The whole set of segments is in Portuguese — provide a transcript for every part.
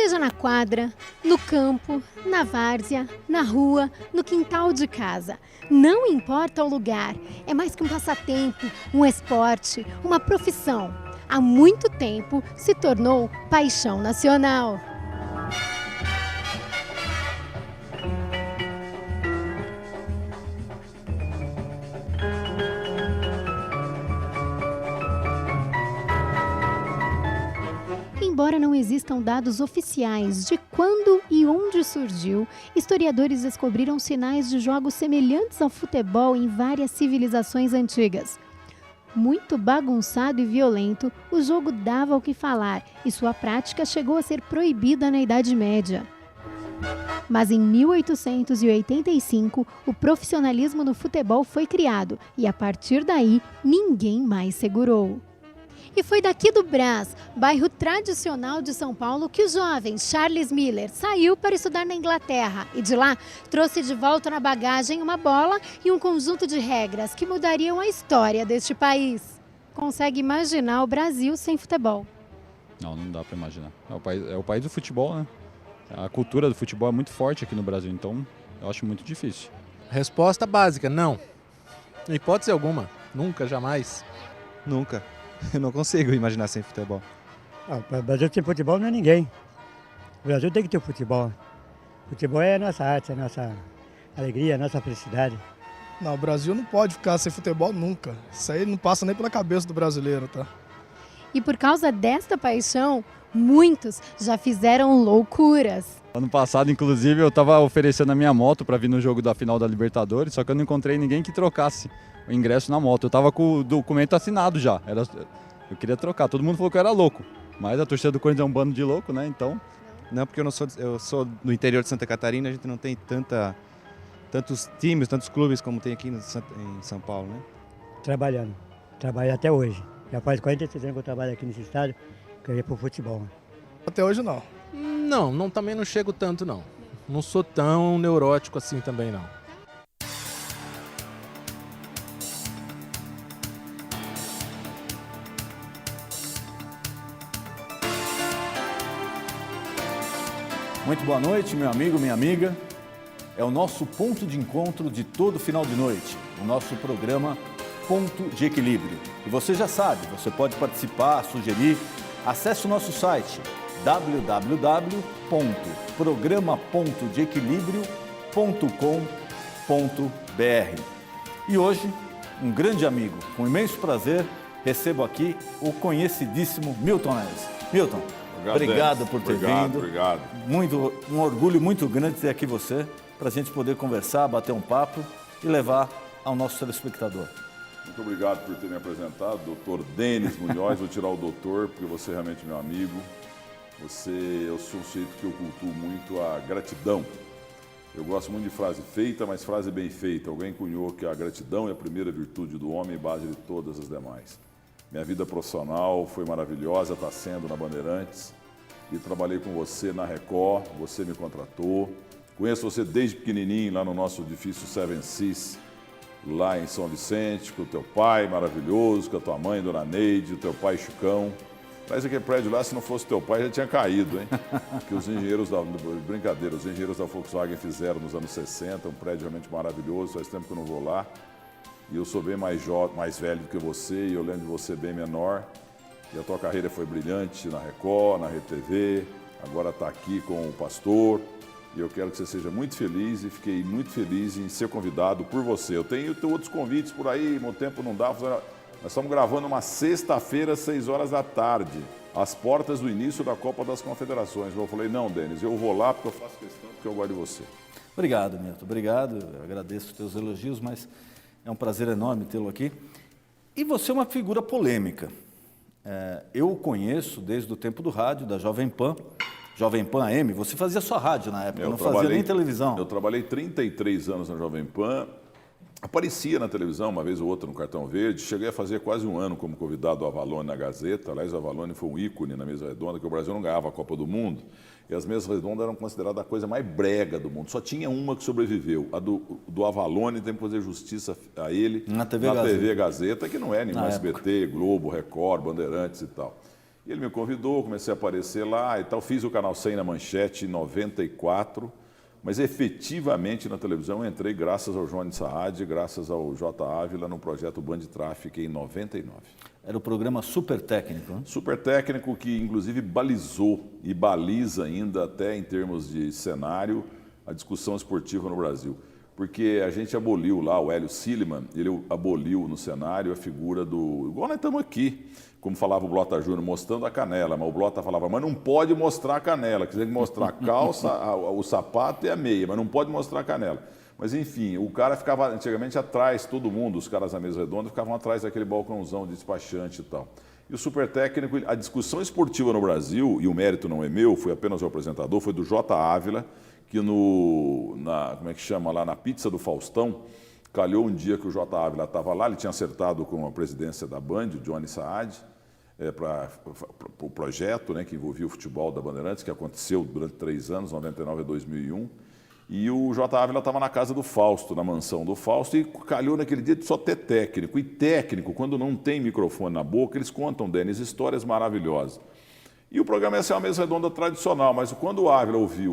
Seja na quadra, no campo, na várzea, na rua, no quintal de casa. Não importa o lugar, é mais que um passatempo, um esporte, uma profissão. Há muito tempo se tornou paixão nacional. Embora não existam dados oficiais de quando e onde surgiu, historiadores descobriram sinais de jogos semelhantes ao futebol em várias civilizações antigas. Muito bagunçado e violento, o jogo dava o que falar e sua prática chegou a ser proibida na Idade Média. Mas em 1885, o profissionalismo no futebol foi criado e a partir daí ninguém mais segurou. E foi daqui do Brás, bairro tradicional de São Paulo, que o jovem Charles Miller saiu para estudar na Inglaterra e de lá trouxe de volta na bagagem uma bola e um conjunto de regras que mudariam a história deste país. Consegue imaginar o Brasil sem futebol? Não dá para imaginar. É o país do futebol, né? A cultura do futebol é muito forte aqui no Brasil, então eu acho muito difícil. Resposta básica, não. Em hipótese alguma, nunca, jamais. Nunca. Eu não consigo imaginar sem futebol. O Brasil sem futebol não é ninguém. O Brasil tem que ter futebol. Futebol é a nossa arte, a nossa alegria, a nossa felicidade. Não, o Brasil não pode ficar sem futebol nunca. Isso aí não passa nem pela cabeça do brasileiro, tá? E por causa desta paixão, muitos já fizeram loucuras. Ano passado, inclusive, eu estava oferecendo a minha moto para vir no jogo da final da Libertadores, só que eu não encontrei ninguém que trocasse o ingresso na moto. Eu estava com o documento assinado já. Eu queria trocar. Todo mundo falou que eu era louco. Mas a torcida do Corinthians é um bando de louco, né? Então... Não, porque eu sou do interior de Santa Catarina, a gente não tem tantos times, tantos clubes como tem aqui em São Paulo, né? Trabalhando. Trabalho até hoje. Já faz 46 anos que eu trabalho aqui nesse estado, que eu ia pro futebol. Até hoje não. Não, também não chego tanto, não. Não sou tão neurótico assim também, não. Muito boa noite, meu amigo, minha amiga. É o nosso ponto de encontro de todo final de noite, o nosso programa Ponto de Equilíbrio. E você já sabe, você pode participar, sugerir. Acesse o nosso site www.programa.deequilibrio.com.br. E hoje, um grande amigo, com imenso prazer, recebo aqui o conhecidíssimo Milton Neves. Milton, obrigado por ter vindo. Obrigado. Um orgulho muito grande ter aqui você, para a gente poder conversar, bater um papo e levar ao nosso telespectador. Muito obrigado por ter me apresentado, doutor Denis Munhoz. Vou tirar o doutor, porque você é realmente meu amigo. Eu sou um sujeito que eu cultuo muito a gratidão. Eu gosto muito de frase feita, mas frase bem feita. Alguém cunhou que a gratidão é a primeira virtude do homem e base de todas as demais. Minha vida profissional foi maravilhosa, está sendo na Bandeirantes. E trabalhei com você na Record, você me contratou. Conheço você desde pequenininho, lá no nosso edifício Seven Seas, lá em São Vicente, com o teu pai maravilhoso, com a tua mãe, Dona Neide, o teu pai Chicão. Mas aquele prédio lá, se não fosse teu pai, já tinha caído, hein? Que os engenheiros os engenheiros da Volkswagen fizeram nos anos 60, um prédio realmente maravilhoso, faz tempo que eu não vou lá. E eu sou bem mais velho do que você, e eu lembro de você bem menor. E a tua carreira foi brilhante na Record, na RTV, agora está aqui com o pastor. E eu quero que você seja muito feliz e fiquei muito feliz em ser convidado por você. Eu tenho outros convites por aí, meu tempo não dá. Nós estamos gravando uma sexta-feira, 6 horas da tarde, às portas do início da Copa das Confederações. Eu falei, não, Denis, eu vou lá porque eu faço questão, porque eu gosto de você. Obrigado, Milton. Obrigado. Eu agradeço os teus elogios, mas é um prazer enorme tê-lo aqui. E você é uma figura polêmica. Eu o conheço desde o tempo do rádio, da Jovem Pan AM. Você fazia só rádio na época, não fazia nem televisão. Eu trabalhei 33 anos na Jovem Pan. Aparecia na televisão uma vez ou outra no Cartão Verde. Cheguei a fazer quase um ano como convidado do Avalone na Gazeta. Aliás, o Avalone foi um ícone na mesa redonda, que o Brasil não ganhava a Copa do Mundo. E as mesas redondas eram consideradas a coisa mais brega do mundo. Só tinha uma que sobreviveu, a do Avalone, tem que fazer justiça a ele na TV Gazeta, que não é nenhum SBT, Globo, Record, Bandeirantes e tal. E ele me convidou, comecei a aparecer lá e tal. Fiz o Canal 100 na Manchete em 94, mas efetivamente na televisão eu entrei graças ao Johnny Saad, graças ao J. Ávila no projeto Band Traffic em 99. Era o programa Super Técnico, né? Super técnico que inclusive balizou e baliza ainda até em termos de cenário a discussão esportiva no Brasil. Porque a gente aboliu lá, o Hélio Silliman, ele aboliu no cenário a figura do... Igual nós estamos aqui, como falava o Blota Júnior, mostrando a canela, mas o Blota falava, mas não pode mostrar a canela, quer dizer, mostrar a calça, o sapato e a meia, mas não pode mostrar a canela. Mas enfim, o cara ficava antigamente atrás, todo mundo, os caras da mesa redonda, ficavam atrás daquele balcãozão de despachante e tal. E o Super Técnico, a discussão esportiva no Brasil, e o mérito não é meu, foi apenas o apresentador, foi do J. Ávila, que como é que chama lá, na pizza do Faustão, calhou um dia que o J. Ávila estava lá, ele tinha acertado com a presidência da Band, o Johnny Saad, para o projeto, né, que envolvia o futebol da Bandeirantes, que aconteceu durante 3 anos, 99 a 2001, e o J. Ávila estava na casa do Fausto, na mansão do Fausto, e calhou naquele dia de só ter técnico. E técnico, quando não tem microfone na boca, eles contam, Denis, histórias maravilhosas. E o programa ia ser uma mesa redonda tradicional, mas quando o Ávila ouviu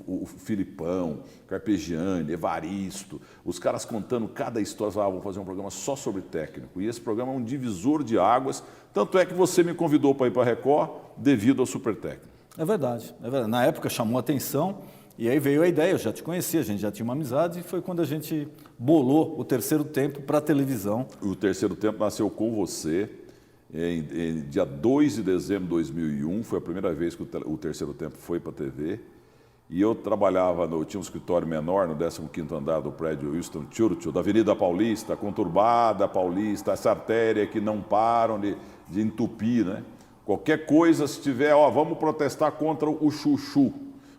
o Filipão, Carpegiani, Evaristo, os caras contando cada história, falavam, vou fazer um programa só sobre técnico. E esse programa é um divisor de águas, tanto é que você me convidou para ir para a Record devido ao Super Técnico. É verdade, é verdade. Na época chamou a atenção e aí veio a ideia, eu já te conhecia, a gente já tinha uma amizade e foi quando a gente bolou o Terceiro Tempo para a televisão. O Terceiro Tempo nasceu com você. Em dia 2 de dezembro de 2001, foi a primeira vez que o Terceiro Tempo foi para a TV. E eu trabalhava, tinha um escritório menor no 15º andar do prédio Winston Churchill, da Avenida Paulista, conturbada Paulista, essa artéria que não param de entupir, né? Qualquer coisa, se tiver, vamos protestar contra o chuchu.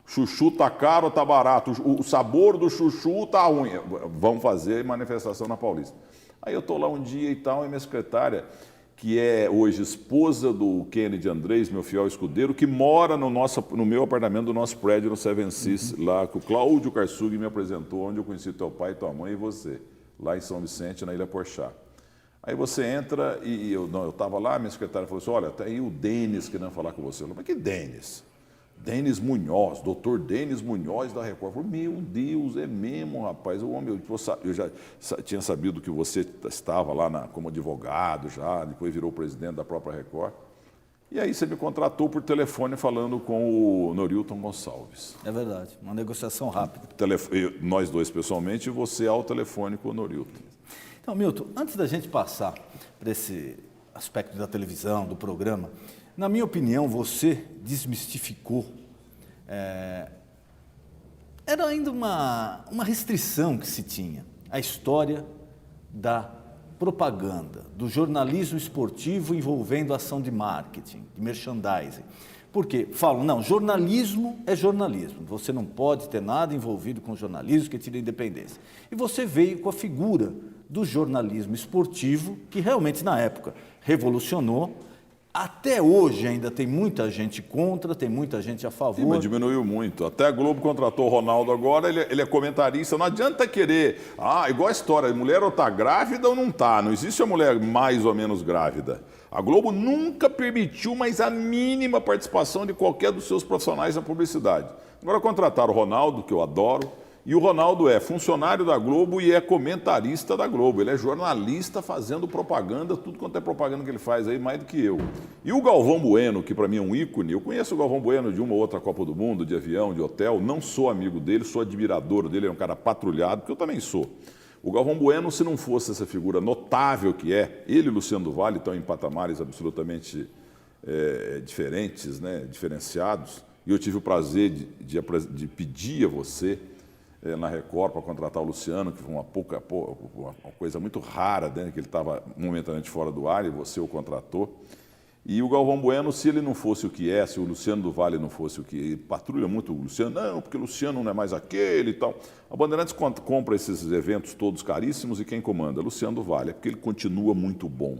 Chuchu tá caro, tá barato, o sabor do chuchu tá ruim. Vamos fazer manifestação na Paulista. Aí eu tô lá um dia e tal, e minha secretária, que é hoje esposa do Kennedy Andrés, meu fiel escudeiro, que mora no meu apartamento do nosso prédio no Seven Seas, lá que o Cláudio Karsug me apresentou, onde eu conheci teu pai, tua mãe e você, lá em São Vicente, na Ilha Porchá. Aí você entra e eu estava lá, minha secretária falou assim, olha, tá aí o Denis querendo falar com você. Eu falei, mas que Denis? Denis Munhoz, doutor Denis Munhoz da Record. Eu falei, meu Deus, é mesmo, rapaz. Eu já tinha sabido que você estava lá como advogado já, depois virou presidente da própria Record. E aí você me contratou por telefone falando com o Norilton Gonçalves. É verdade, uma negociação rápida. Nós dois pessoalmente e você ao telefone com o Norilton. Então, Milton, antes da gente passar para esse aspecto da televisão, do programa, na minha opinião, você desmistificou. Era ainda uma restrição que se tinha. A história da propaganda, do jornalismo esportivo envolvendo ação de marketing, de merchandising. Porque falam, não, jornalismo é jornalismo. Você não pode ter nada envolvido com jornalismo que tire a independência. E você veio com a figura do jornalismo esportivo, que realmente, na época, revolucionou. Até hoje ainda tem muita gente contra, tem muita gente a favor. Sim, mas diminuiu muito. Até a Globo contratou o Ronaldo agora, ele é comentarista. Não adianta querer, igual a história, a mulher ou está grávida ou não está. Não existe a mulher mais ou menos grávida. A Globo nunca permitiu mais a mínima participação de qualquer dos seus profissionais na publicidade. Agora contrataram o Ronaldo, que eu adoro, e o Ronaldo é funcionário da Globo e é comentarista da Globo. Ele é jornalista fazendo propaganda, tudo quanto é propaganda que ele faz aí, mais do que eu. E o Galvão Bueno, que para mim é um ícone, eu conheço o Galvão Bueno de uma ou outra Copa do Mundo, de avião, de hotel, não sou amigo dele, sou admirador dele, é um cara patrulhado, que eu também sou. O Galvão Bueno, se não fosse essa figura notável que é, ele e o Luciano do Vale estão em patamares absolutamente diferentes, né, diferenciados, e eu tive o prazer de pedir a você, na Record, para contratar o Luciano, que foi uma coisa muito rara, né, que ele estava momentaneamente fora do ar e você o contratou. E o Galvão Bueno, se ele não fosse o que é, se o Luciano do Vale não fosse o que ele patrulha muito o Luciano, não, porque o Luciano não é mais aquele e tal. A Bandeirantes compra esses eventos todos caríssimos e quem comanda? Luciano do Vale, é porque ele continua muito bom.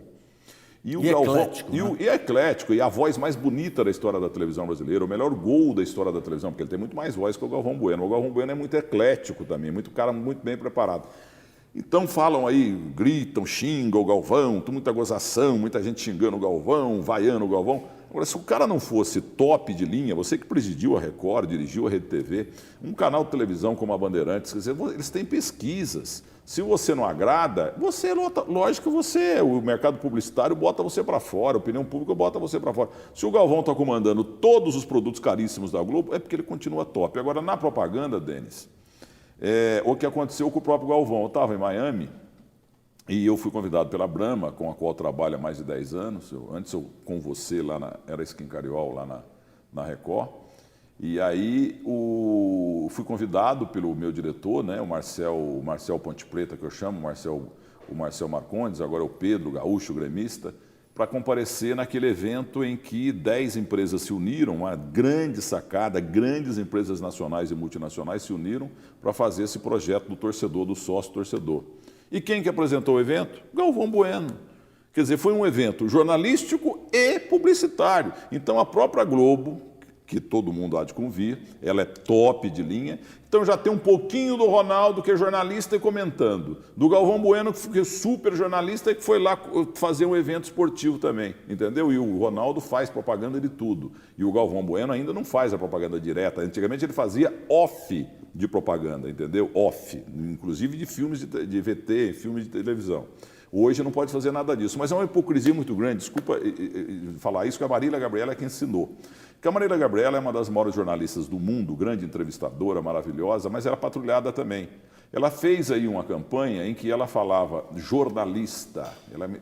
E o Galvão, eclético, né? E é eclético, e a voz mais bonita da história da televisão brasileira, o melhor gol da história da televisão, porque ele tem muito mais voz que o Galvão Bueno. O Galvão Bueno é muito eclético também, muito cara muito bem preparado. Então falam aí, gritam, xingam o Galvão, muita gozação, muita gente xingando o Galvão, vaiando o Galvão. Agora, se o cara não fosse top de linha, você que presidiu a Record, dirigiu a Rede TV, um canal de televisão como a Bandeirantes, quer dizer, eles têm pesquisas. Se você não agrada, lógico que o mercado publicitário bota você para fora, a opinião pública bota você para fora. Se o Galvão está comandando todos os produtos caríssimos da Globo, é porque ele continua top. Agora, na propaganda, Denis, o que aconteceu com o próprio Galvão, eu estava em Miami, e eu fui convidado pela Brahma, com a qual eu trabalho há mais de 10 anos. Antes eu com você lá era Skin Cariol, lá na Record. E aí fui convidado pelo meu diretor, né, o Marcel Ponte Preta, que eu chamo, o Marcel Marcondes, agora é o Pedro Gaúcho, gremista, para comparecer naquele evento em que 10 empresas se uniram, uma grande sacada, grandes empresas nacionais e multinacionais se uniram para fazer esse projeto do torcedor, do sócio-torcedor. E quem que apresentou o evento? Galvão Bueno. Quer dizer, foi um evento jornalístico e publicitário. Então, a própria Globo, que todo mundo há de convir, ela é top de linha. Então, já tem um pouquinho do Ronaldo, que é jornalista e comentando. Do Galvão Bueno, que é super jornalista e que foi lá fazer um evento esportivo também, entendeu? E o Ronaldo faz propaganda de tudo. E o Galvão Bueno ainda não faz a propaganda direta. Antigamente, ele fazia off de propaganda, entendeu? Off, inclusive de filmes de VT, filmes de televisão. Hoje não pode fazer nada disso, mas é uma hipocrisia muito grande, desculpa falar isso, que a Marília Gabriela é quem ensinou. Porque a Marília Gabriela é uma das maiores jornalistas do mundo, grande entrevistadora, maravilhosa, mas era patrulhada também. Ela fez aí uma campanha em que ela falava jornalista,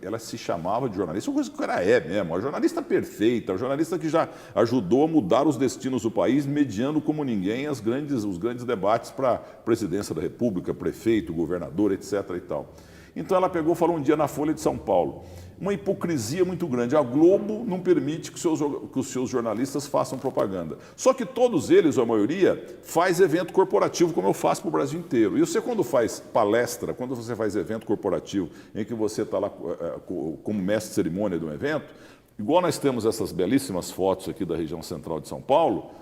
ela se chamava de jornalista, uma coisa que o cara é mesmo, a jornalista perfeita, a jornalista que já ajudou a mudar os destinos do país, mediando como ninguém os grandes debates para a presidência da República, prefeito, governador, etc. e tal. Então ela pegou e falou um dia na Folha de São Paulo, uma hipocrisia muito grande. A Globo não permite que os seus jornalistas façam propaganda. Só que todos eles, ou a maioria, faz evento corporativo, como eu faço para o Brasil inteiro. E você, quando faz palestra, quando você faz evento corporativo, em que você está lá como mestre de cerimônia de um evento, igual nós temos essas belíssimas fotos aqui da região central de São Paulo,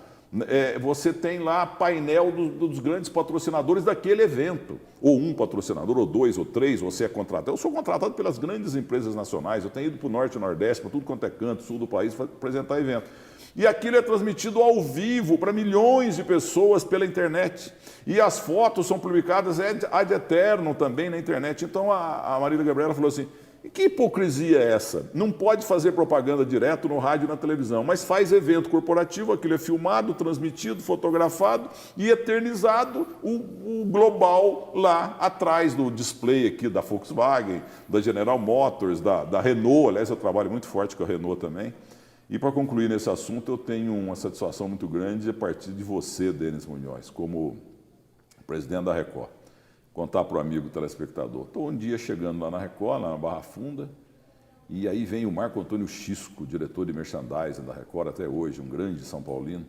você tem lá painel dos grandes patrocinadores daquele evento. Ou um patrocinador, ou 2, ou 3, você é contratado. Eu sou contratado pelas grandes empresas nacionais, eu tenho ido para o Norte e Nordeste, para tudo quanto é canto, sul do país, para apresentar evento. E aquilo é transmitido ao vivo para milhões de pessoas pela internet. E as fotos são publicadas ad eternum também na internet. Então a Marília Gabriela falou assim, que hipocrisia é essa? Não pode fazer propaganda direto no rádio e na televisão, mas faz evento corporativo, aquilo é filmado, transmitido, fotografado e eternizado o global lá atrás do display aqui da Volkswagen, da General Motors, da Renault. Aliás, eu trabalho muito forte com a Renault também. E para concluir nesse assunto, eu tenho uma satisfação muito grande a partir de você, Denis Munhoz, como presidente da Record. Contar para o amigo telespectador. Estou um dia chegando lá na Record, lá na Barra Funda, e aí vem o Marco Antônio Xisco, diretor de merchandising da Record até hoje, um grande São Paulino,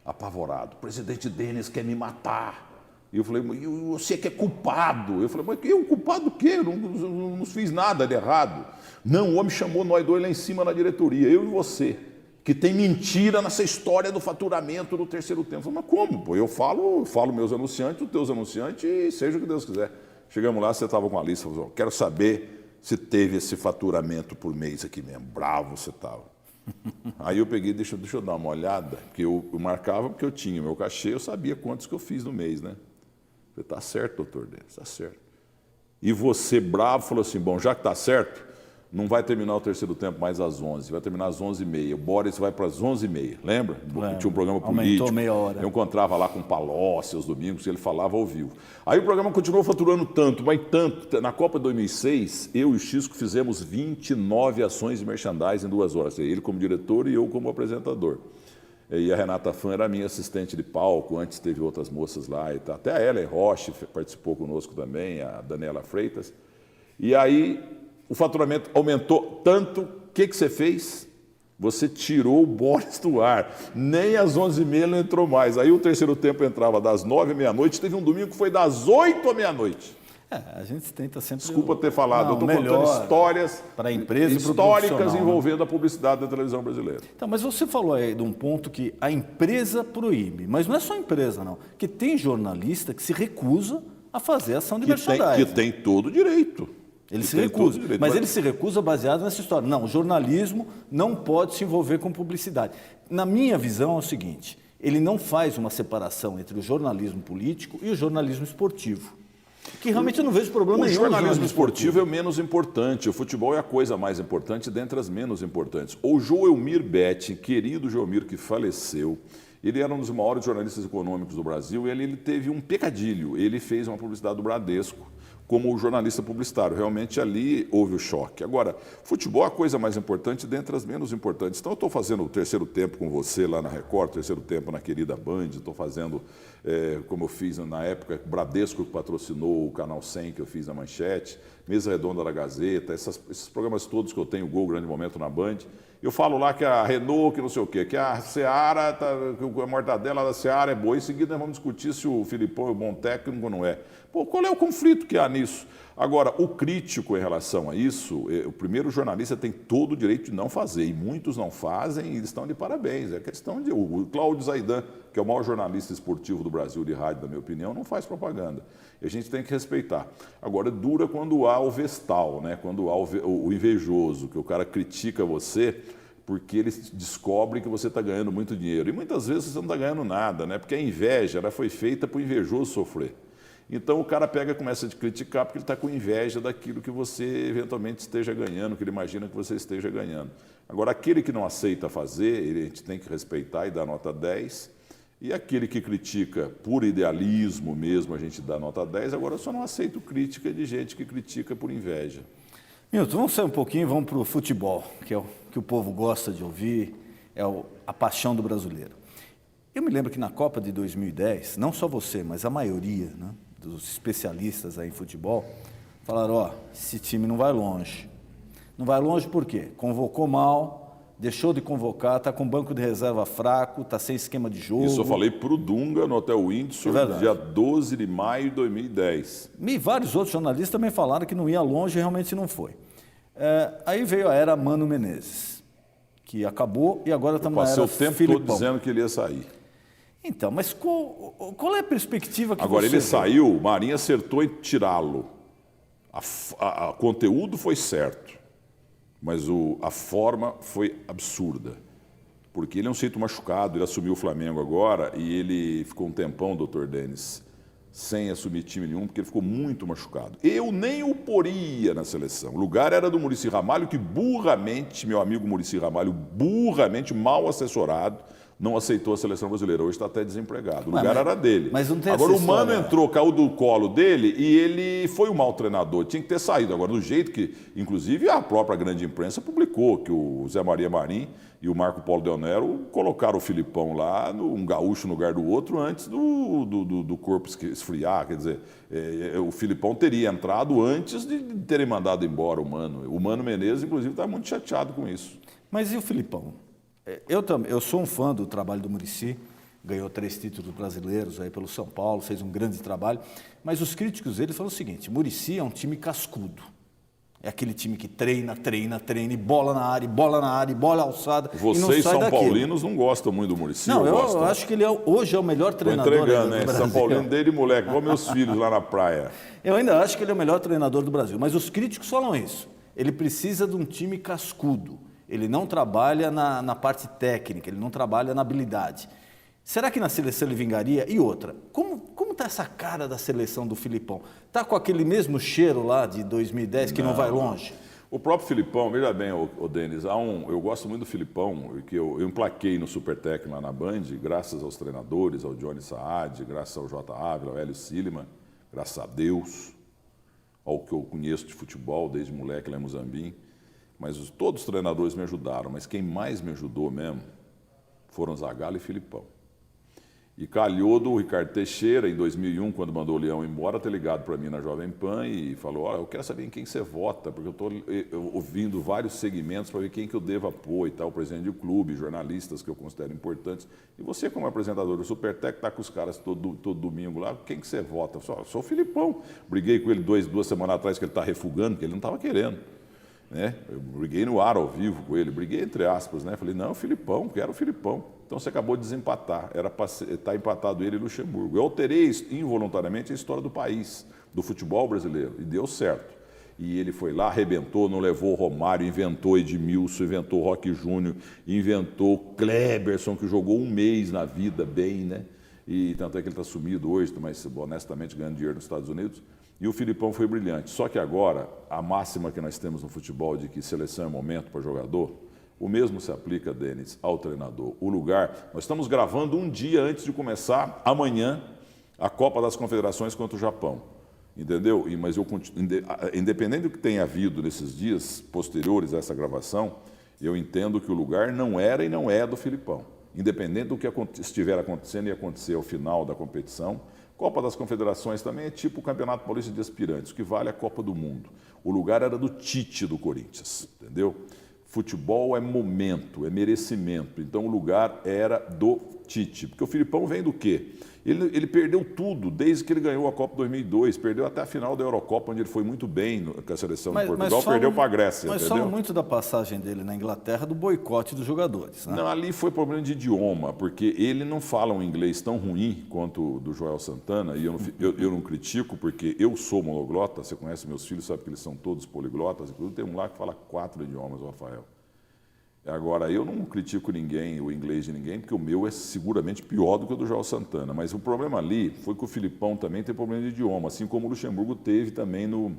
apavorado. O presidente Denis quer me matar. E eu falei, você que é culpado. Eu falei, mas eu culpado do quê? Eu não fiz nada de errado. Não, o homem chamou nós dois lá em cima na diretoria, eu e você, que tem mentira nessa história do faturamento do terceiro tempo. Eu falei, mas como? Pô? Eu falo meus anunciantes, os teus anunciantes, e seja o que Deus quiser. Chegamos lá, você estava com a lista, falou, quero saber se teve esse faturamento por mês aqui mesmo. Bravo você estava. Aí eu peguei, deixa eu dar uma olhada, porque eu marcava porque eu tinha meu cachê, eu sabia quantos que eu fiz no mês, né? Eu falei, tá certo, doutor Denis, está certo. E você, bravo, falou assim, bom, já que está certo, não vai terminar o terceiro tempo mais às 11, vai terminar às 11h30. O Boris vai para as 11h30, lembra? Tinha um programa político. Aumentou meia hora. Eu encontrava lá com o Palocci aos domingos, ele falava ao vivo. Aí o programa continuou faturando tanto, mas tanto. Na Copa de 2006, eu e o Xisco fizemos 29 ações de merchandising em 2 horas. Ele como diretor e eu como apresentador. E a Renata Fã era minha assistente de palco, antes teve outras moças lá e tal. Até a Ellen Roche participou conosco também, a Daniela Freitas. E aí o faturamento aumentou tanto, o que você fez? Você tirou o Boris do ar, nem às 11h30 não entrou mais. Aí o terceiro tempo entrava das 9h à meia-noite, teve um domingo que foi das 8h à meia-noite. A gente tenta sempre... Desculpa ter falado, eu estou contando histórias para a empresa históricas envolvendo a publicidade da televisão brasileira. Então, mas você falou aí de um ponto que a empresa proíbe, mas não é só a empresa, não, que tem jornalista que se recusa a fazer ação de merchandising. Que tem todo o direito. Ele E se tem todo o recusa, direito, mas ele se recusa baseado nessa história. Não, o jornalismo não pode se envolver com publicidade. Na minha visão é o seguinte, ele não faz uma separação entre o jornalismo político e o jornalismo esportivo. Que realmente eu não vejo problema O nenhum. jornalismo esportivo é o menos importante, o futebol é a coisa mais importante dentre as menos importantes. O Joelmir Betti, querido Joelmir, que faleceu, ele era um dos maiores jornalistas econômicos do Brasil e ele teve um pecadilho. Ele fez uma publicidade do Bradesco como jornalista publicitário. Realmente ali houve o choque. Agora, futebol é a coisa mais importante dentre as menos importantes. Então eu estou fazendo o terceiro tempo com você lá na Record, terceiro tempo na querida Band, estou fazendo, como eu fiz na época, Bradesco que patrocinou o Canal 100 que eu fiz na Manchete, Mesa Redonda da Gazeta, esses programas todos que eu tenho, Gol, Grande Momento na Band. Eu falo lá que a Renault, que não sei o quê, que a Seara, que a mortadela da Seara é boa. Em seguida nós vamos discutir se o Filipão é um bom técnico ou não é. Pô, qual é o conflito que há nisso? Agora, o crítico em relação a isso, o primeiro jornalista tem todo o direito de não fazer, e muitos não fazem e eles estão de parabéns. É questão de... O Cláudio Zaidan, que é o maior jornalista esportivo do Brasil de rádio, na minha opinião, não faz propaganda. E a gente tem que respeitar. Agora, dura quando há o vestal, né? Quando há o invejoso, que o cara critica você porque ele descobre que você está ganhando muito dinheiro. E muitas vezes você não está ganhando nada, né? Porque a inveja ela foi feita para o invejoso sofrer. Então o cara pega e começa a te criticar porque ele está com inveja daquilo que você eventualmente esteja ganhando, que ele imagina que você esteja ganhando. Agora, aquele que não aceita fazer, a gente tem que respeitar e dar nota 10. E aquele que critica por idealismo mesmo, a gente dá nota 10. Agora, eu só não aceito crítica de gente que critica por inveja. Milton, vamos sair um pouquinho e vamos para o futebol, que é o que o povo gosta de ouvir, a paixão do brasileiro. Eu me lembro que na Copa de 2010, não só você, mas a maioria, né, dos especialistas aí em futebol, falaram, ó, esse time não vai longe. Não vai longe por quê? Convocou mal, deixou de convocar, está com banco de reserva fraco, está sem esquema de jogo. Isso eu falei para o Dunga no Hotel Windsor, dia 12 de maio de 2010. E vários outros jornalistas também falaram que não ia longe e realmente não foi. Aí veio a era Mano Menezes, que acabou e agora estamos na era Passei o tempo Filipão. todo dizendo que ele ia sair. Então, mas qual é a perspectiva que Agora, você ele vê? saiu, o Marinho acertou em tirá-lo. O conteúdo foi certo, mas a forma foi absurda. Porque ele é um sujeito machucado, ele assumiu o Flamengo agora e ele ficou um tempão, doutor Denis, sem assumir time nenhum, porque ele ficou muito machucado. Eu nem o poria na seleção. O lugar era do Muricy Ramalho, que burramente, meu amigo Muricy Ramalho, burramente, mal assessorado, não aceitou a seleção brasileira. Hoje está até desempregado. O lugar era dele. Mas não tem Agora essa o Mano história. entrou, caiu do colo dele e ele foi um mau treinador. Tinha que ter saído. Agora, do jeito que, inclusive, a própria grande imprensa publicou que o Zé Maria Marim e o Marco Polo Del Nero colocaram o Filipão lá, um gaúcho no lugar do outro, antes do corpo esfriar. Quer dizer, o Filipão teria entrado antes de terem mandado embora o Mano. O Mano Menezes, inclusive, está muito chateado com isso. Mas e o Filipão? Eu sou um fã do trabalho do Muricy, ganhou 3 títulos brasileiros aí pelo São Paulo, fez um grande trabalho, mas os críticos dele falam o seguinte, Muricy é um time cascudo, é aquele time que treina, e bola na área, bola alçada, e não Vocês, sai São daquilo. Paulinos, não gostam muito do Muricy? Não, eu gostam? acho que ele hoje é o melhor Estou treinador entregando, do né? Brasil. São Paulino desde moleque, igual meus filhos lá na praia. Eu ainda acho que ele é o melhor treinador do Brasil, mas os críticos falam isso. Ele precisa de um time cascudo. Ele não trabalha na parte técnica, ele não trabalha na habilidade. Será que na seleção ele vingaria? E outra, como está essa cara da seleção do Filipão? Está com aquele mesmo cheiro lá de 2010 que não vai longe? O próprio Filipão, veja bem, o Denis, eu gosto muito do Filipão, que eu emplaquei no Supertec lá na Band, graças aos treinadores, ao Johnny Saad, graças ao J. Ávila, ao Hélio Silliman, graças a Deus, ao que eu conheço de futebol desde moleque lá em Muzambinho. Mas todos os treinadores me ajudaram, mas quem mais me ajudou mesmo foram Zagallo e Filipão. E calhou do Ricardo Teixeira, em 2001, quando mandou o Leão embora, ter ligado para mim na Jovem Pan e falou, olha, eu quero saber em quem você vota, porque eu estou ouvindo vários segmentos para ver quem que eu devo apoio, o presidente do clube, jornalistas que eu considero importantes. E você, como apresentador do Supertec, está com os caras todo domingo lá, quem que você vota? Eu sou o Filipão. Briguei com ele duas semanas atrás, que ele está refugando, que ele não estava querendo. Né? Eu briguei no ar ao vivo com ele, briguei entre aspas, né? Falei, não, Filipão, quero o Filipão. Então você acabou de desempatar, era para estar empatado ele e Luxemburgo. Eu alterei involuntariamente a história do país, do futebol brasileiro, e deu certo. E ele foi lá, arrebentou, não levou o Romário, inventou Edmilson, inventou o Roque Júnior, inventou Kleberson, que jogou um mês na vida bem, né? E tanto é que ele está sumido hoje, mas honestamente ganhando dinheiro nos Estados Unidos. E o Filipão foi brilhante. Só que agora, a máxima que nós temos no futebol de que seleção é momento para jogador, o mesmo se aplica, Denis, ao treinador. O lugar, nós estamos gravando um dia antes de começar, amanhã, a Copa das Confederações contra o Japão. Entendeu? Mas eu independente do que tenha havido nesses dias posteriores a essa gravação, eu entendo que o lugar não era e não é do Filipão. Independente do que estiver acontecendo e acontecer ao final da competição, Copa das Confederações também é tipo o Campeonato Paulista de Aspirantes, o que vale a Copa do Mundo. O lugar era do Tite do Corinthians, entendeu? Futebol é momento, é merecimento. Então o lugar era do Tite. Porque o Filipão vem do quê? Ele perdeu tudo desde que ele ganhou a Copa 2002. Perdeu até a final da Eurocopa, onde ele foi muito bem com a seleção de Portugal. Perdeu para a Grécia, mas entendeu? falam muito da passagem dele na Inglaterra, do boicote dos jogadores. Né? Não, ali foi problema de idioma, porque ele não fala um inglês tão ruim quanto o do Joel Santana, e eu não critico, porque eu sou monoglota, você conhece meus filhos, sabe que eles são todos poliglotas, inclusive tem um lá que fala 4 idiomas, o Rafael. Agora, eu não critico ninguém, o inglês de ninguém, porque o meu é seguramente pior do que o do Joel Santana. Mas o problema ali foi que o Filipão também tem problema de idioma, assim como o Luxemburgo teve também no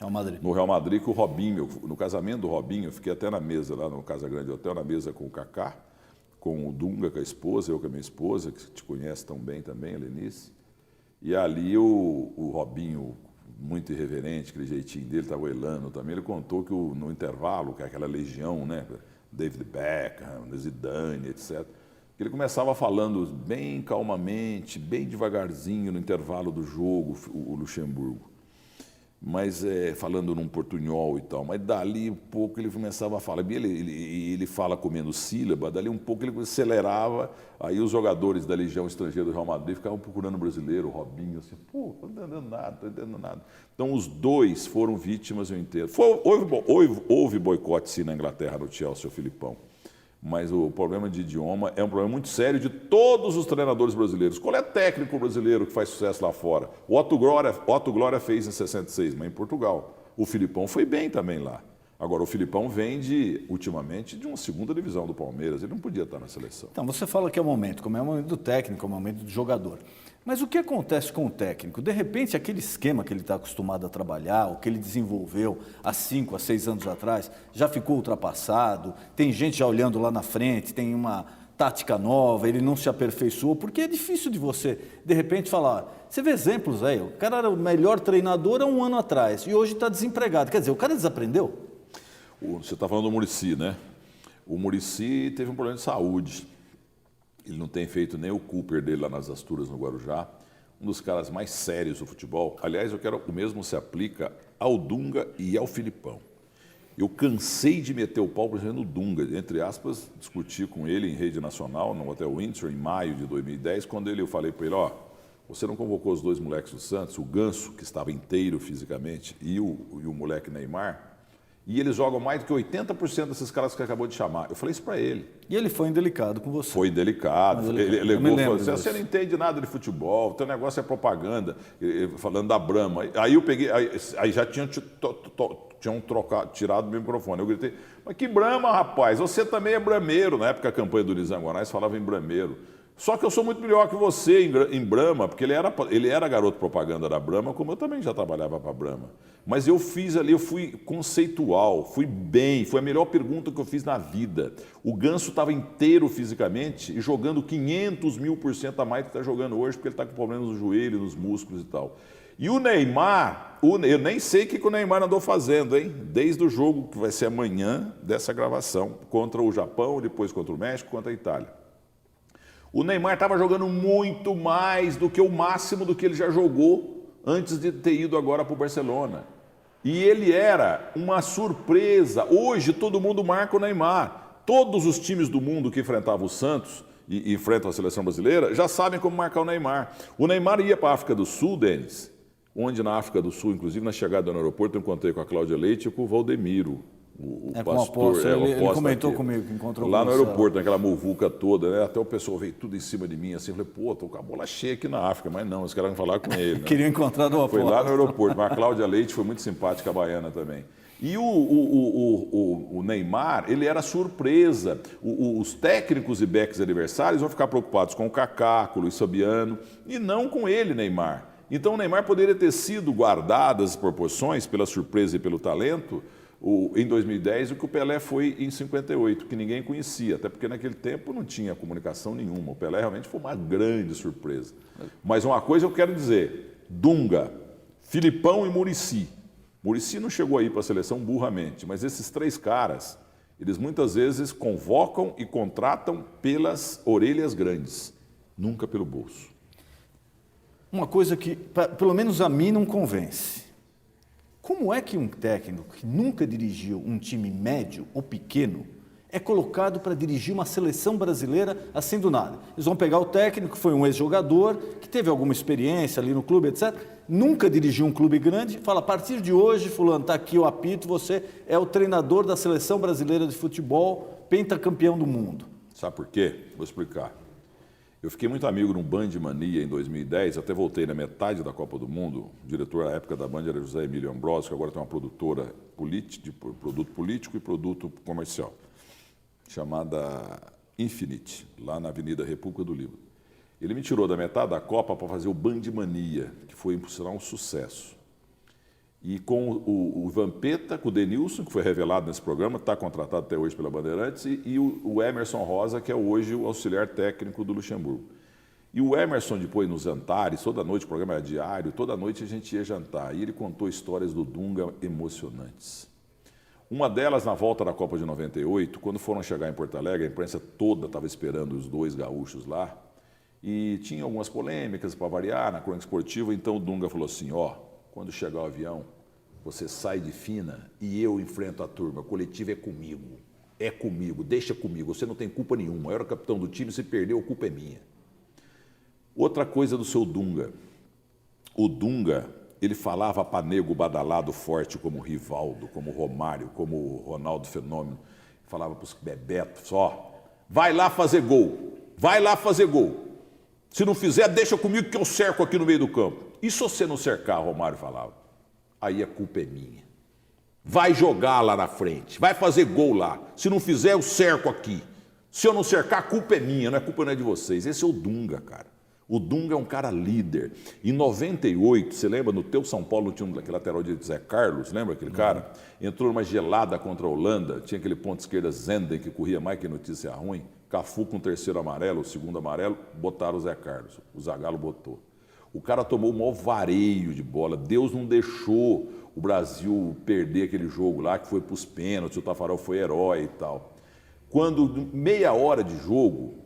Real Madrid, que o Robinho, no casamento do Robinho, eu fiquei até na mesa lá no Casa Grande Hotel, na mesa com o Kaká, com o Dunga, com a esposa, eu com a minha esposa, que te conhece tão bem também, a Lenice. E ali o Robinho, muito irreverente, aquele jeitinho dele, estava elano também, ele contou que no intervalo, que é aquela legião, né? David Beckham, Zidane, etc. Ele começava falando bem calmamente, bem devagarzinho no intervalo do jogo, o Luxemburgo. Mas falando num portunhol e tal. Mas dali um pouco ele começava a falar. Ele fala comendo sílaba, dali um pouco ele acelerava. Aí os jogadores da Legião Estrangeira do Real Madrid ficavam procurando o brasileiro, o Robinho, assim, pô, não estou entendendo nada, não estou entendendo nada. Então os dois foram vítimas, eu entendo. Houve boicote sim na Inglaterra, no Chelsea, o Filipão. Mas o problema de idioma é um problema muito sério de todos os treinadores brasileiros. Qual é o técnico brasileiro que faz sucesso lá fora? O Otto Glória fez em 66, mas em Portugal. O Filipão foi bem também lá. Agora, o Filipão vem ultimamente de uma segunda divisão do Palmeiras. Ele não podia estar na seleção. Então, você fala que é o momento, como é o momento do técnico, é o momento do jogador. Mas o que acontece com o técnico? De repente, aquele esquema que ele está acostumado a trabalhar, o que ele desenvolveu há 5 a 6 anos atrás, já ficou ultrapassado, tem gente já olhando lá na frente, tem uma tática nova, ele não se aperfeiçoou, porque é difícil de você, de repente, falar. Você vê exemplos aí, o cara era o melhor treinador há 1 ano atrás e hoje está desempregado. Quer dizer, o cara desaprendeu? Você está falando do Muricy, né? O Muricy teve um problema de saúde. Ele não tem feito nem o Cooper dele lá nas Asturas, no Guarujá. Um dos caras mais sérios do futebol. Aliás, o mesmo se aplica ao Dunga e ao Filipão. Eu cansei de meter o pau, por exemplo, no Dunga. Entre aspas, discuti com ele em rede nacional, no Hotel Windsor, em maio de 2010, quando eu falei para ele, você não convocou os 2 moleques do Santos, o Ganso, que estava inteiro fisicamente, e o moleque Neymar, e eles jogam mais do que 80% desses caras que acabou de chamar. Eu falei isso para ele. E ele foi indelicado com você. Foi indelicado. Ele alegou, falou assim, você não entende nada de futebol, teu negócio é propaganda, falando da Brahma. Aí eu peguei, aí já tinham tirado o meu microfone. Eu gritei, mas que Brahma, rapaz, você também é brameiro. Na época a campanha do Nizam Guanais falava em brameiro. Só que eu sou muito melhor que você em Brahma, porque ele era garoto propaganda da Brahma, como eu também já trabalhava para a Brahma. Mas eu fiz ali, eu fui conceitual, fui bem, foi a melhor pergunta que eu fiz na vida. O Ganso estava inteiro fisicamente e jogando 500.000% a mais do que está jogando hoje, porque ele está com problemas no joelho, nos músculos e tal. E o Neymar, eu nem sei o que o Neymar andou fazendo, hein? Desde o jogo que vai ser amanhã dessa gravação, contra o Japão, depois contra o México, contra a Itália. O Neymar estava jogando muito mais do que o máximo do que ele já jogou antes de ter ido agora para o Barcelona. E ele era uma surpresa. Hoje todo mundo marca o Neymar. Todos os times do mundo que enfrentavam o Santos e enfrentam a seleção brasileira já sabem como marcar o Neymar. O Neymar ia para a África do Sul, Denis, onde na África do Sul, inclusive na chegada no aeroporto, eu encontrei com a Cláudia Leite e com o Valdemiro, o Com o pastor, apóstolo, ele apóstolo comentou aqui, comigo que encontrou lá com no você. aeroporto, naquela muvuca toda, né? Até o pessoal veio tudo em cima de mim, assim, eu falei, pô, tô com a bola cheia aqui na África, mas não, os caras vão falar com ele. Né? Queria encontrar do Foi apóstolo. lá no aeroporto, mas a Cláudia Leite foi muito simpática, a baiana também. E o Neymar, ele era surpresa. Os técnicos e backs adversários vão ficar preocupados com o Kaká, com o Luiz Fabiano, e não com ele, Neymar. Então o Neymar poderia ter sido, guardadas as proporções, pela surpresa e pelo talento, em 2010, o que o Pelé foi em 58, que ninguém conhecia, até porque naquele tempo não tinha comunicação nenhuma. O Pelé realmente foi uma grande surpresa. Mas uma coisa eu quero dizer, Dunga, Filipão e Muricy. Muricy não chegou aí para a seleção burramente, mas esses 3 caras, eles muitas vezes convocam e contratam pelas orelhas grandes, nunca pelo bolso. Uma coisa que, pelo menos a mim, não convence. Como é que um técnico que nunca dirigiu um time médio ou pequeno é colocado para dirigir uma seleção brasileira assim do nada? Eles vão pegar o técnico, que foi um ex-jogador, que teve alguma experiência ali no clube, etc. Nunca dirigiu um clube grande, fala, a partir de hoje, fulano, está aqui o apito, você é o treinador da seleção brasileira de futebol, pentacampeão do mundo. Sabe por quê? Vou explicar. Eu fiquei muito amigo no Band Mania em 2010, até voltei na metade da Copa do Mundo. O diretor à época da Band era José Emílio Ambrosio, que agora tem uma produtora de produto político e produto comercial, chamada Infinite, lá na Avenida República do Líbano. Ele me tirou da metade da Copa para fazer o Band Mania, que foi, por sinal, um sucesso. E com o Vampeta, com o Denilson, que foi revelado nesse programa, está contratado até hoje pela Bandeirantes, e o Emerson Rosa, que é hoje o auxiliar técnico do Luxemburgo. E o Emerson, depois nos jantares, toda noite, o programa era diário, toda noite a gente ia jantar. E ele contou histórias do Dunga emocionantes. Uma delas, na volta da Copa de 98, quando foram chegar em Porto Alegre, a imprensa toda estava esperando os 2 gaúchos lá, e tinha algumas polêmicas para variar na crônica esportiva, então o Dunga falou assim, quando chegar o avião, você sai de fina e eu enfrento a turma. O coletivo é comigo, deixa comigo, você não tem culpa nenhuma. Eu era capitão do time, se perdeu, a culpa é minha. Outra coisa do seu Dunga. O Dunga, ele falava para nego badalado forte como o Rivaldo, como o Romário, como o Ronaldo Fenômeno. Falava para os bebetos, vai lá fazer gol, vai lá fazer gol. Se não fizer, deixa comigo que eu cerco aqui no meio do campo. E se você não cercar, Romário falava, aí a culpa é minha. Vai jogar lá na frente, vai fazer gol lá. Se não fizer, eu cerco aqui. Se eu não cercar, a culpa é minha, a culpa não é de vocês. Esse é o Dunga, cara. O Dunga é um cara líder. Em 98, você lembra, no teu São Paulo tinha aquele lateral de Zé Carlos, lembra aquele cara? Entrou numa gelada contra a Holanda, tinha aquele ponto esquerda Zenden, que corria mais que notícia ruim. Cafu com o 3º amarelo, o 2º amarelo, botaram o Zé Carlos. O Zagallo botou. O cara tomou o maior vareio de bola. Deus não deixou o Brasil perder aquele jogo lá, que foi para os pênaltis, o Tafarel foi herói e tal. Quando, meia hora de jogo,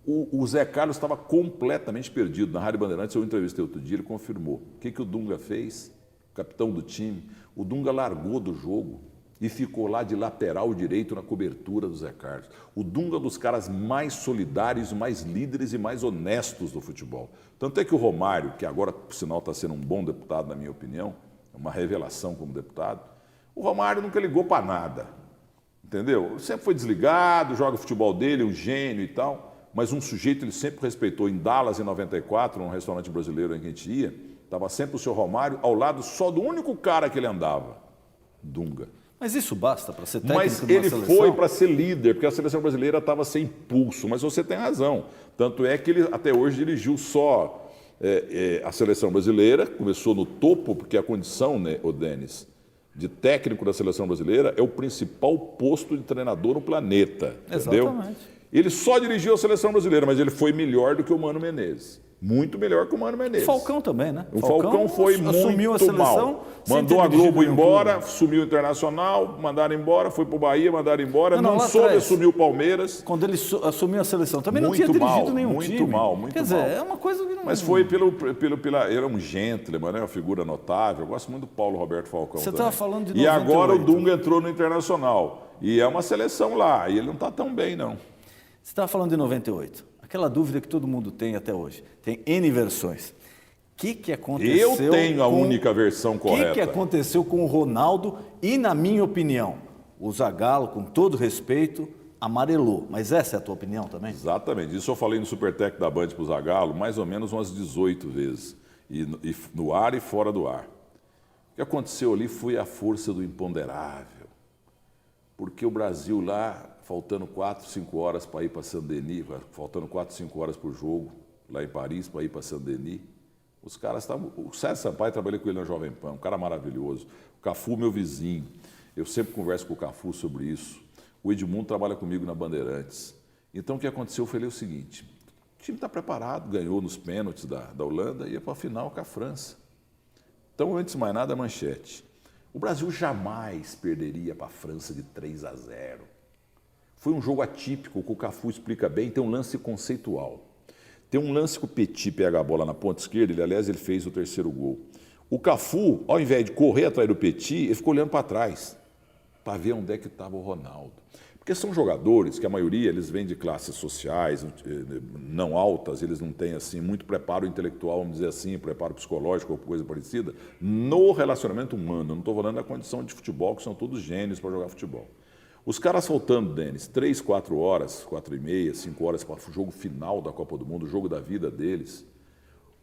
o Zé Carlos estava completamente perdido. Na Rádio Bandeirantes, eu entrevistei outro dia, ele confirmou. O que o Dunga fez? O capitão do time. O Dunga largou do jogo e ficou lá de lateral direito na cobertura do Zé Carlos. O Dunga é um dos caras mais solidários, mais líderes e mais honestos do futebol. Tanto é que o Romário, que agora, por sinal, está sendo um bom deputado, na minha opinião, é uma revelação como deputado, o Romário nunca ligou para nada, entendeu? Sempre foi desligado, joga o futebol dele, um gênio e tal, mas um sujeito ele sempre respeitou. Em Dallas, em 94, num restaurante brasileiro em que a gente ia, estava sempre o seu Romário ao lado só do único cara que ele andava, Dunga. Mas isso basta para ser técnico Mas de uma ele seleção? foi para ser líder, porque a seleção brasileira estava sem impulso. Mas você tem razão. Tanto é que ele até hoje dirigiu só a seleção brasileira, começou no topo, porque a condição, né, o Denis, de técnico da seleção brasileira é o principal posto de treinador no planeta. Entendeu? Exatamente. Ele só dirigiu a seleção brasileira, mas ele foi melhor do que o Mano Menezes. Muito melhor que o Mano Menezes. O Falcão também, né? O Falcão foi assumiu muito a seleção, mal. Mandou a Globo embora, sumiu o Internacional, mandaram embora, foi pro Bahia, mandaram embora, não soube assumir o Palmeiras. Quando ele assumiu a seleção, também não Muito tinha dirigido mal, nenhum muito time. mal, muito Quer dizer, mal. é uma coisa que não... Mas foi pela... Ele era um gentleman, né? Uma figura notável. Eu gosto muito do Paulo Roberto Falcão. Você também. estava falando de 98. E agora o Dunga entrou no Internacional. E é uma seleção lá, e ele não está tão bem, não. Você estava falando de 98. Aquela dúvida que todo mundo tem até hoje. Tem N versões. O que aconteceu? Eu tenho a única versão correta. O que aconteceu com o Ronaldo e, na minha opinião, O Zagallo, com todo respeito, amarelou. Mas essa é a tua opinião também? Exatamente. Isso eu falei no Supertec da Band para o Zagallo mais ou menos umas 18 vezes. E no ar e fora do ar. O que aconteceu ali foi a força do imponderável. Porque o Brasil lá, faltando 4, 5 horas para ir para Saint-Denis, faltando 4, 5 horas para o jogo, lá em Paris, para ir para Saint-Denis, os caras estavam... O César Sampaio, trabalhei com ele na Jovem Pan, um cara maravilhoso. O Cafu, meu vizinho. Eu sempre converso com o Cafu sobre isso. O Edmundo trabalha comigo na Bandeirantes. Então, o que aconteceu foi o seguinte. O time está preparado, ganhou nos pênaltis da Holanda e ia para a final com a França. Então, antes de mais nada, a manchete. O Brasil jamais perderia para a França de 3-0. Foi um jogo atípico, que o Cafu explica bem, tem um lance conceitual. Tem um lance que o Petit pega a bola na ponta esquerda, aliás, ele fez o terceiro gol. O Cafu, ao invés de correr atrás do Petit, ele ficou olhando para trás, para ver onde é que estava o Ronaldo. Porque são jogadores que a maioria eles vêm de classes sociais não altas, eles não têm assim muito preparo intelectual, vamos dizer assim, preparo psicológico ou coisa parecida, no relacionamento humano. Eu não estou falando da condição de futebol, que são todos gênios para jogar futebol. Os caras faltando, Denis, 3, 4 horas, 4 e meia, 5 horas para o jogo final da Copa do Mundo, o jogo da vida deles.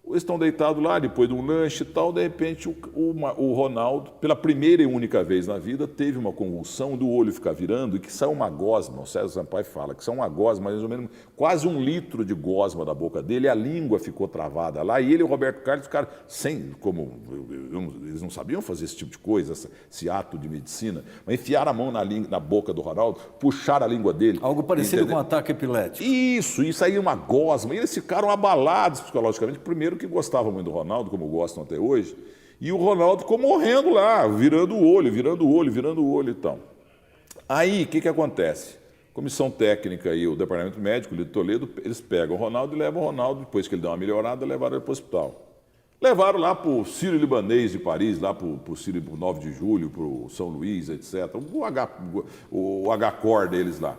Eles estão deitados lá, depois de um lanche e tal, de repente o Ronaldo, pela primeira e única vez na vida, teve uma convulsão do olho ficar virando e que saiu uma gosma, o César Sampaio fala, que saiu uma gosma, mais ou menos quase 1 litro de gosma da boca dele, a língua ficou travada lá, e ele e o Roberto Carlos ficaram sem, eles não sabiam fazer esse tipo de coisa, esse ato de medicina, mas enfiaram a mão na boca do Ronaldo, puxaram a língua dele. Algo parecido com um ataque epilético. Isso aí uma gosma, e eles ficaram abalados psicologicamente, primeiro que gostavam muito do Ronaldo, como gostam até hoje, e o Ronaldo ficou morrendo lá, virando o olho e tal. Aí, o que acontece? Comissão técnica e o departamento médico de Toledo, eles pegam o Ronaldo e levam o Ronaldo, depois que ele dá uma melhorada, levaram ele para o hospital. Levaram lá para o Sírio-Libanês de Paris, lá para o Sírio 9 de Julho, para o São Luís, etc. O H-Cor deles lá.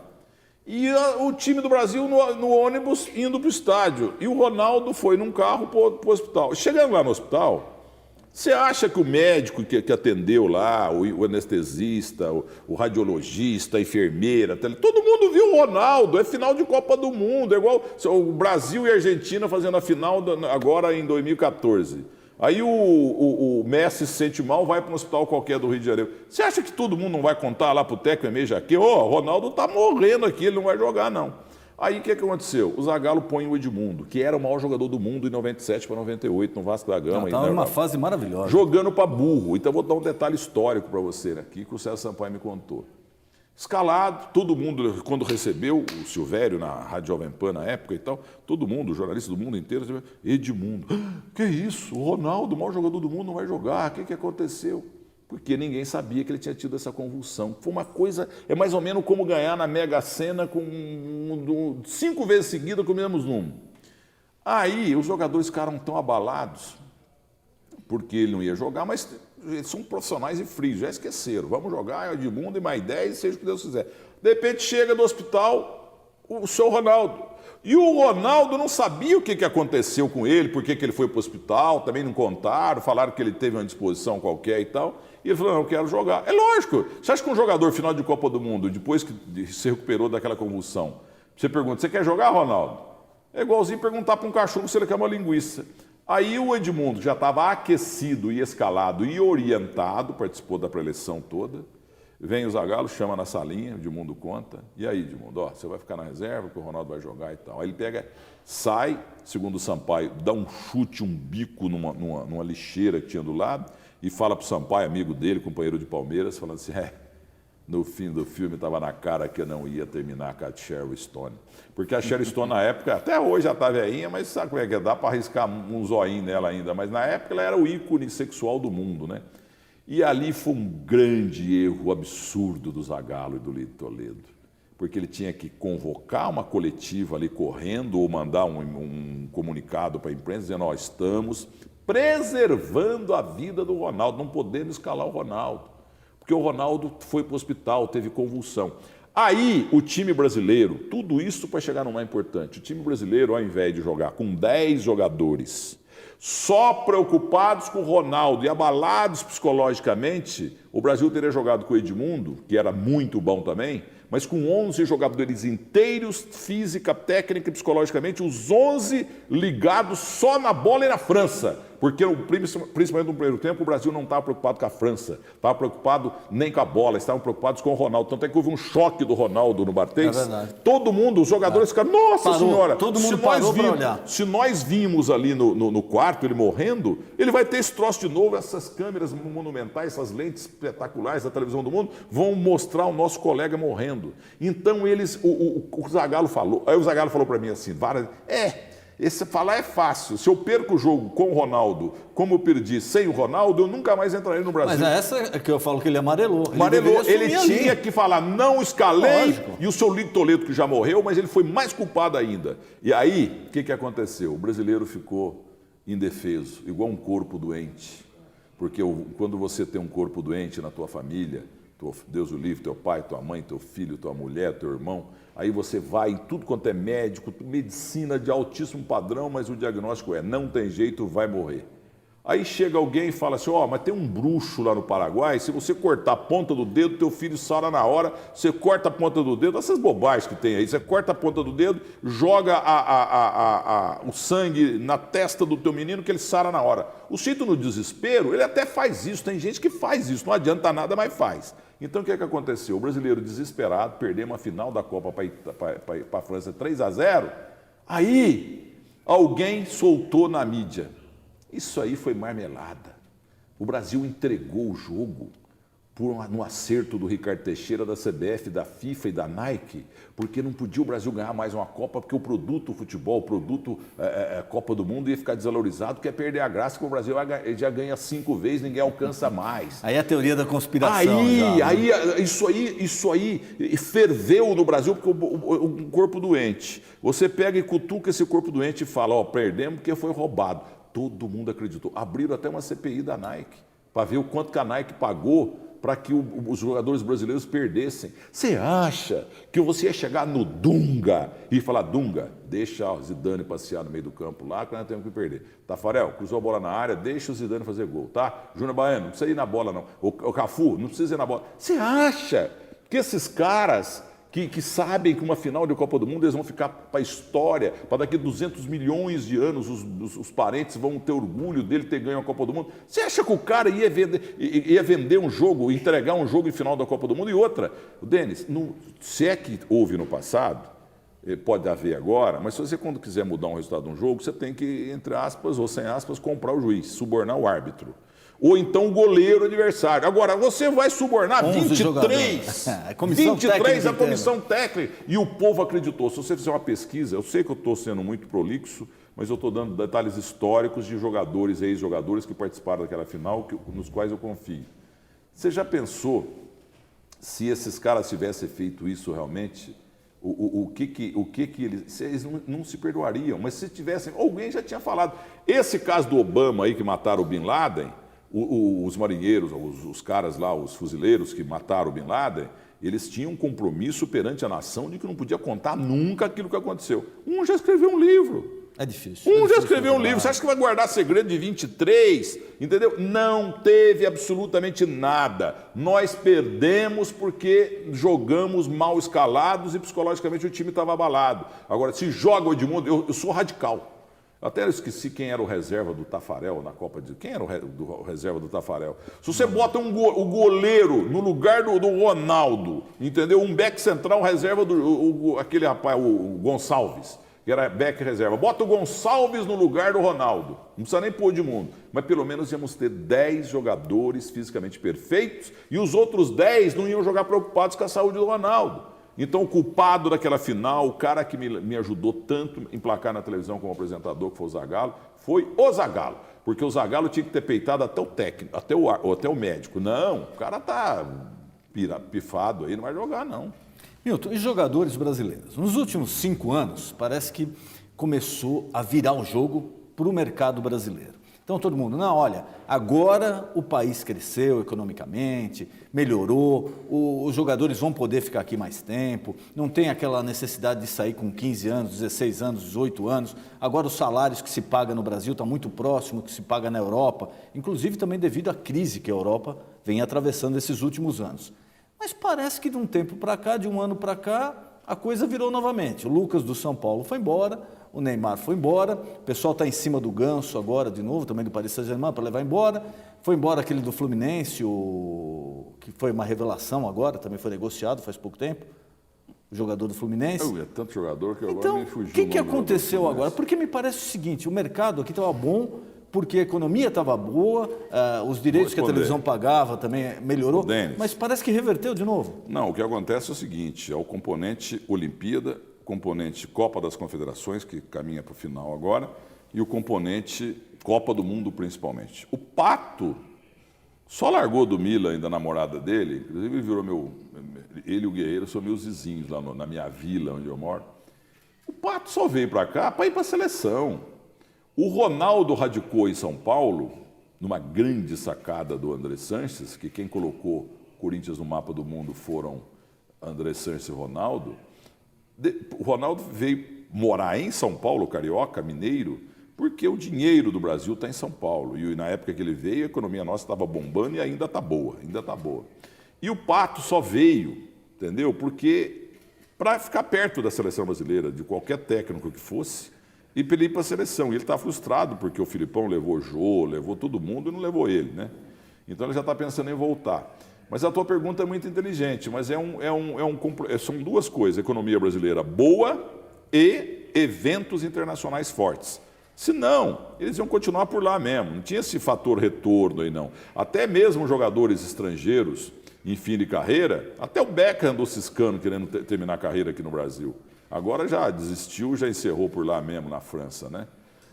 E o time do Brasil no ônibus indo para o estádio. E o Ronaldo foi num carro para o hospital. Chegando lá no hospital, você acha que o médico que atendeu lá, o anestesista, o radiologista, a enfermeira, todo mundo viu o Ronaldo, é final de Copa do Mundo, é igual o Brasil e a Argentina fazendo a final agora em 2014. Aí o Messi se sente mal, vai para um hospital qualquer do Rio de Janeiro. Você acha que todo mundo não vai contar lá para o técnico Emê Jaquet? O Ronaldo está morrendo aqui, ele não vai jogar não. Aí o que aconteceu? O Zagallo põe o Edmundo, que era o maior jogador do mundo em 97 para 98, no Vasco da Gama. Estava numa fase maravilhosa. Jogando para burro. Então vou dar um detalhe histórico para você aqui, que o César Sampaio me contou. Escalado, todo mundo, quando recebeu o Silvério na Rádio Jovem Pan na época e tal, todo mundo, jornalista do mundo inteiro, Edmundo. Que isso? O Ronaldo, o maior jogador do mundo, não vai jogar. O que aconteceu? Porque ninguém sabia que ele tinha tido essa convulsão. Foi uma coisa, é mais ou menos como ganhar na Mega Sena com 5 vezes seguidas com o mesmo número. Aí os jogadores ficaram tão abalados, porque ele não ia jogar, mas eles são profissionais e frios, já esqueceram. Vamos jogar Edmundo e mais 10, seja o que Deus quiser. De repente chega do hospital o seu Ronaldo. E o Ronaldo não sabia o que aconteceu com ele, por que ele foi para o hospital, também não contaram, falaram que ele teve uma disposição qualquer e tal. E ele falou, não, eu quero jogar. É lógico, você acha que um jogador final de Copa do Mundo, depois que se recuperou daquela convulsão, você pergunta, você quer jogar, Ronaldo? É igualzinho perguntar para um cachorro se ele quer uma linguiça. Aí o Edmundo já estava aquecido e escalado e orientado, participou da preleção toda. Vem o Zagallo, chama na salinha, o Edmundo conta. E aí, Edmundo, você vai ficar na reserva, que o Ronaldo vai jogar e tal. Aí ele pega, sai, segundo o Sampaio, dá um chute, um bico numa lixeira que tinha do lado e fala para o Sampaio, amigo dele, companheiro de Palmeiras, falando assim, no fim do filme estava na cara que eu não ia terminar com a Sheryl Stone. Porque a Sheryl Stone na época, até hoje já está velhinha, mas sabe como é que é? Dá para arriscar um zoinho nela ainda. Mas na época ela era o ícone sexual do mundo, né? E ali foi um grande erro absurdo do Zagallo e do Lito Toledo. Porque ele tinha que convocar uma coletiva ali correndo ou mandar um comunicado para a imprensa dizendo, estamos preservando a vida do Ronaldo, não podemos escalar o Ronaldo. Porque o Ronaldo foi para o hospital, teve convulsão. Aí, o time brasileiro, tudo isso para chegar no mais importante, o time brasileiro, ao invés de jogar com 10 jogadores, Só preocupados com o Ronaldo e abalados psicologicamente, o Brasil teria jogado com o Edmundo, que era muito bom também, mas com 11 jogadores inteiros, física, técnica e psicologicamente, os 11 ligados só na bola e na França. Porque, principalmente no primeiro tempo, o Brasil não estava preocupado com a França, estava preocupado nem com a bola, estavam preocupados com o Ronaldo. Tanto é que houve um choque do Ronaldo no Barthez. É verdade. Todo mundo, os jogadores ficaram, nossa Parou, senhora, todo mundo parou para olhar. se nós vimos ali no quarto ele morrendo, ele vai ter esse troço de novo, essas câmeras monumentais, essas lentes espetaculares da televisão do mundo, vão mostrar o nosso colega morrendo. Então eles, o Zagallo falou, aí o Zagallo falou para mim assim, esse falar é fácil. Se eu perco o jogo com o Ronaldo, como eu perdi sem o Ronaldo, eu nunca mais entrarei no Brasil. Mas é essa que eu falo que ele amarelou. Ele tinha que falar, não escalei, Lógico. e o seu Lito Toledo que já morreu, mas ele foi mais culpado ainda. E aí, o que aconteceu? O brasileiro ficou indefeso, igual um corpo doente. Porque quando você tem um corpo doente na tua família, Deus o livre, teu pai, tua mãe, teu filho, tua mulher, teu irmão, aí você vai em tudo quanto é médico, medicina de altíssimo padrão, mas o diagnóstico é, não tem jeito, vai morrer. Aí chega alguém e fala assim, mas tem um bruxo lá no Paraguai, se você cortar a ponta do dedo, teu filho sara na hora, você corta a ponta do dedo, essas bobagens que tem aí, você corta a ponta do dedo, joga o sangue na testa do teu menino que ele sara na hora. O sujeito no desespero, ele até faz isso, tem gente que faz isso, não adianta nada, mas faz. Então o que aconteceu? O brasileiro desesperado, perdeu uma final da Copa para a França 3-0, aí alguém soltou na mídia. Isso aí foi marmelada. O Brasil entregou o jogo no acerto do Ricardo Teixeira, da CBF, da FIFA e da Nike, porque não podia o Brasil ganhar mais uma Copa, porque o produto futebol, o produto Copa do Mundo ia ficar desvalorizado, que ia perder a graça, que o Brasil já ganha 5 vezes, ninguém alcança mais. Aí é a teoria da conspiração. Isso aí ferveu no Brasil, porque o corpo doente. Você pega e cutuca esse corpo doente e fala, perdemos porque foi roubado. Todo mundo acreditou. Abriram até uma CPI da Nike, para ver o quanto que a Nike pagou para que os jogadores brasileiros perdessem. Você acha que você ia chegar no Dunga e falar, Dunga, deixa o Zidane passear no meio do campo lá, que nós temos que perder. Tafarel, cruzou a bola na área, deixa o Zidane fazer gol, tá? Júnior Baiano, não precisa ir na bola não. O Cafu, não precisa ir na bola. Você acha que esses caras que sabem que uma final de Copa do Mundo eles vão ficar para a história, para daqui a 200 milhões de anos os parentes vão ter orgulho dele ter ganho a Copa do Mundo? Você acha que o cara ia vender um jogo, entregar um jogo em final da Copa do Mundo? E outra, Denis, se é que houve no passado, pode haver agora, mas se você quando quiser mudar um resultado de um jogo, você tem que, entre aspas ou sem aspas, comprar o juiz, subornar o árbitro. Ou então o goleiro adversário. Agora, você vai subornar 23, a comissão técnica. E o povo acreditou. Se você fizer uma pesquisa, eu sei que eu estou sendo muito prolixo, mas eu estou dando detalhes históricos de jogadores, ex-jogadores que participaram daquela final, nos quais eu confio. Você já pensou se esses caras tivessem feito isso realmente? O que eles não se perdoariam, mas se tivessem, alguém já tinha falado. Esse caso do Obama aí que mataram o Bin Laden, os marinheiros, os caras lá, os fuzileiros que mataram o Bin Laden, eles tinham um compromisso perante a nação de que não podia contar nunca aquilo que aconteceu. Um já escreveu um livro. É difícil. Já escreveu um livro. Você acha que vai guardar segredo de 23? Entendeu? Não teve absolutamente nada. Nós perdemos porque jogamos mal escalados e psicologicamente o time estava abalado. Agora, se joga o Edmundo, eu sou radical. Até eu esqueci quem era o reserva do Tafarel na Copa de... Quem era o reserva do Tafarel? Se você bota o goleiro no lugar do Ronaldo, entendeu? Um back central reserva aquele rapaz, o Gonçalves, que era back reserva. Bota o Gonçalves no lugar do Ronaldo. Não precisa nem pôr o Edmundo. Mas pelo menos íamos ter 10 jogadores fisicamente perfeitos e os outros 10 não iam jogar preocupados com a saúde do Ronaldo. Então, o culpado daquela final, o cara que me ajudou tanto a emplacar na televisão como apresentador, que foi o Zagallo, foi o Zagallo. Porque o Zagallo tinha que ter peitado até o técnico, até o médico. Não, o cara tá pifado aí, não vai jogar, não. Milton, e jogadores brasileiros? Nos últimos 5 anos, parece que começou a virar o jogo para o mercado brasileiro. Então todo mundo, não, olha, agora o país cresceu economicamente, melhorou, os jogadores vão poder ficar aqui mais tempo, não tem aquela necessidade de sair com 15 anos, 16 anos, 18 anos. Agora os salários que se paga no Brasil estão muito próximo do que se paga na Europa, inclusive também devido à crise que a Europa vem atravessando esses últimos anos. Mas parece que de um tempo para cá, de um ano para cá, a coisa virou novamente. O Lucas do São Paulo foi embora, o Neymar foi embora, o pessoal está em cima do Ganso agora de novo, também do Paris Saint-Germain, para levar embora. Foi embora aquele do Fluminense, que foi uma revelação agora, também foi negociado faz pouco tempo, o jogador do Fluminense. É tanto jogador que agora então, me fugiu. Então, o que aconteceu agora? Porque me parece o seguinte, o mercado aqui estava bom, porque a economia estava boa, os direitos que a televisão pagava também melhorou, mas parece que reverteu de novo. Não, o que acontece é o seguinte, é o componente Olimpíada, componente Copa das Confederações, que caminha para o final agora, e o componente Copa do Mundo, principalmente. O Pato só largou do Milan ainda a namorada dele, inclusive virou ele e o Guerreiro são meus vizinhos lá na minha vila, onde eu moro. O Pato só veio para cá para ir para a seleção. O Ronaldo radicou em São Paulo, numa grande sacada do André Sanches, que quem colocou Corinthians no mapa do mundo foram André Sanches e Ronaldo. O Ronaldo veio morar em São Paulo, carioca, mineiro, porque o dinheiro do Brasil está em São Paulo. E na época que ele veio, a economia nossa estava bombando e ainda está boa, E o Pato só veio, entendeu? Porque para ficar perto da seleção brasileira, de qualquer técnico que fosse, e para ele ir para a seleção. E ele está frustrado, porque o Filipão levou o Jô, levou todo mundo e não levou ele, né? Então ele já está pensando em voltar. Mas a tua pergunta é muito inteligente, mas são duas coisas, economia brasileira boa e eventos internacionais fortes. Se não, eles iam continuar por lá mesmo, não tinha esse fator retorno aí não. Até mesmo jogadores estrangeiros em fim de carreira, até o Beckham andou ciscando querendo terminar a carreira aqui no Brasil. Agora já desistiu, já encerrou por lá mesmo na França, né?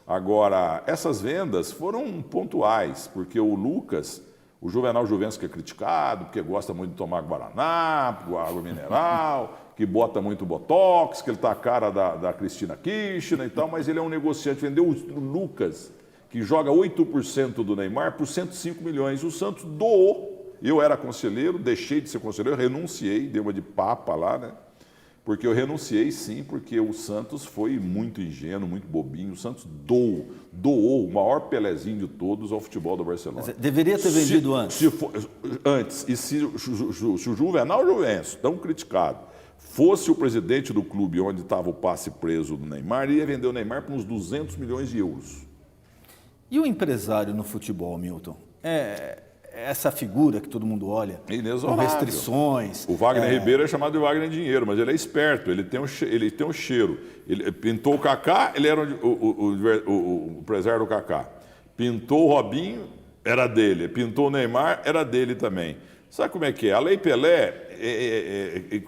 Agora, essas vendas foram pontuais, porque o Lucas... O Juvenal Juventus que é criticado, porque gosta muito de tomar guaraná, água mineral, que bota muito botox, que ele está a cara da Cristina Kirchner e tal, mas ele é um negociante. Vendeu o Lucas, que joga 8% do Neymar, por 105 milhões. O Santos doou. Eu era conselheiro, deixei de ser conselheiro, renunciei, dei uma de papa lá, né? Porque eu renunciei, sim, porque o Santos foi muito ingênuo, muito bobinho. O Santos doou o maior Pelezinho de todos ao futebol do Barcelona. Mas deveria ter vendido antes. Antes. E se o Juvenal Juventus, tão criticado, fosse o presidente do clube onde estava o passe preso do Neymar, ia vender o Neymar por uns 200 milhões de euros. E o empresário no futebol, Milton? Essa figura que todo mundo olha, com restrições. O Wagner Ribeiro é chamado de Wagner Dinheiro, mas ele é esperto, ele tem um cheiro. Ele pintou o Kaká, ele era o empresário do Kaká. Pintou o Robinho, era dele. Pintou o Neymar, era dele também. Sabe como é que é? A Lei Pelé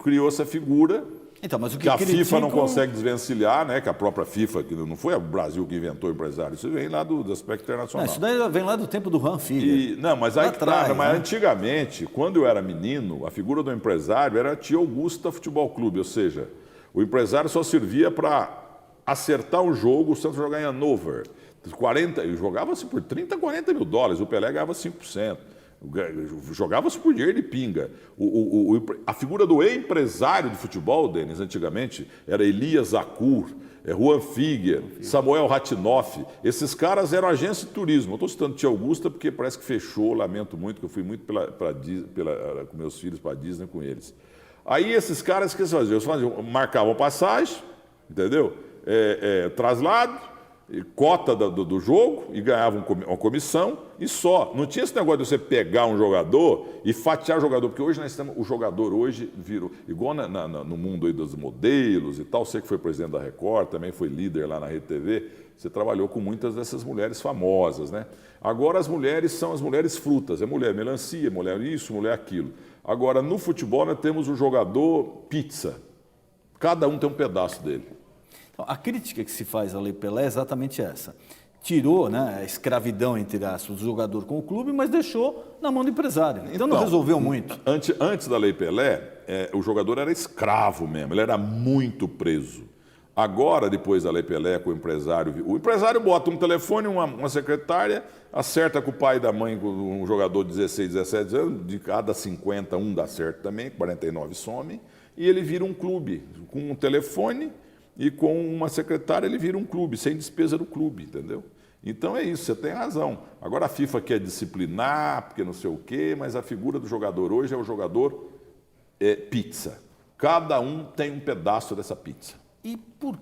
criou essa figura. Então, mas o que a FIFA não consegue desvencilhar, né? Que a própria FIFA, que não foi o Brasil que inventou o empresário, isso vem lá do aspecto internacional. Não, isso daí vem lá do tempo do Juan Filho. Mas aí mas antigamente, quando eu era menino, a figura do empresário era a Tia Augusta Futebol Clube, ou seja, o empresário só servia para acertar o jogo, o Santos jogar em Hannover. Jogava-se por 30, 40 mil dólares, o Pelé ganhava 5%. Jogava-se por dinheiro de pinga. A figura do empresário de futebol, Denis, antigamente, era Elias Zakur, Juan Figuer, Samuel Ratinoff. Esses caras eram agência de turismo. Eu estou citando Tia Augusta porque parece que fechou, lamento muito, que eu fui muito com meus filhos para a Disney com eles. Aí esses caras, o que eles faziam? Marcavam passagem, entendeu? Traslado, cota do jogo e ganhava uma comissão e só. Não tinha esse negócio de você pegar um jogador e fatiar o jogador, porque hoje nós temos, o jogador hoje virou, igual no mundo aí dos modelos e tal, você que foi presidente da Record, também foi líder lá na Rede TV, você trabalhou com muitas dessas mulheres famosas, né? Agora as mulheres são as mulheres frutas, é mulher melancia, mulher isso, mulher aquilo. Agora no futebol nós temos o jogador pizza, cada um tem um pedaço dele. A crítica que se faz à Lei Pelé é exatamente essa. Tirou, né, a escravidão, entre aspas, do jogador com o clube, mas deixou na mão do empresário. Então não resolveu muito. Antes da Lei Pelé, o jogador era escravo mesmo, ele era muito preso. Agora, depois da Lei Pelé, com o empresário bota um telefone, uma secretária, acerta com o pai e da mãe, com um jogador de 16, 17 anos, de cada 50, um dá certo também, 49 some, e ele vira um clube. Com um telefone e com uma secretária, ele vira um clube, sem despesa do clube, entendeu? Então é isso, você tem razão. Agora a FIFA quer disciplinar, porque não sei o quê, mas a figura do jogador hoje é o jogador pizza. Cada um tem um pedaço dessa pizza. E por